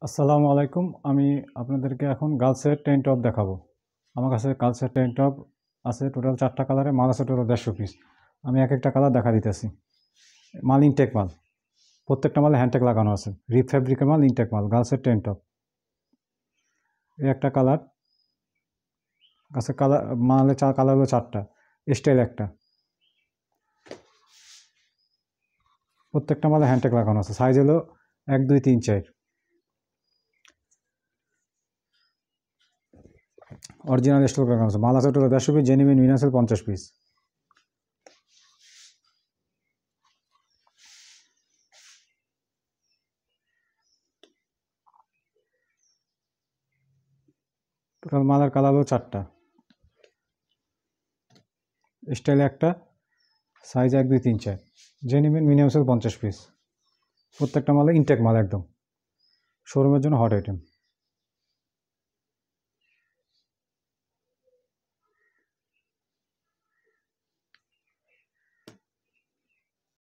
আসসালামু আলাইকুম। আমি আপনাদেরকে এখন গার্লসের ট্যাঙ্ক টপ দেখাবো। আমার কাছে গার্লসের ট্যাঙ্ক টপ আছে টোটাল 4টা কালারে, মাল আছে টোটাল 150 পিস। আমি এক একটা কালার দেখা দিতেছি। মাল ইনটেক মাল, প্রত্যেকটা মালে হ্যান্ডটেক লাগানো আছে। রিপ ফ্যাব্রিকের মাল, ইনটেক মাল, গার্লসের ট্যাঙ্ক টপ। এই একটা কালার আছে, কালার মালে কালার হলো 4টা, স্টাইল একটা। প্রত্যেকটা মালে হ্যান্ডটেক লাগানো আছে। সাইজ হলো 1, 2, 3, 4। অরিজিনাল স্টক লাগানো আছে। মাল আছে টোটাল 150 পিস, জেনুইন মিনাসেল 50 পিস। টোটাল মালের কালার হলো 4টা, স্টাইল একটা, size 1, 2, 3, 4, genuine minimum sale 50 piece. প্রত্যেকটা মালে ইনটেক মাল, একদম শোরুমের জন্য হট আইটেম।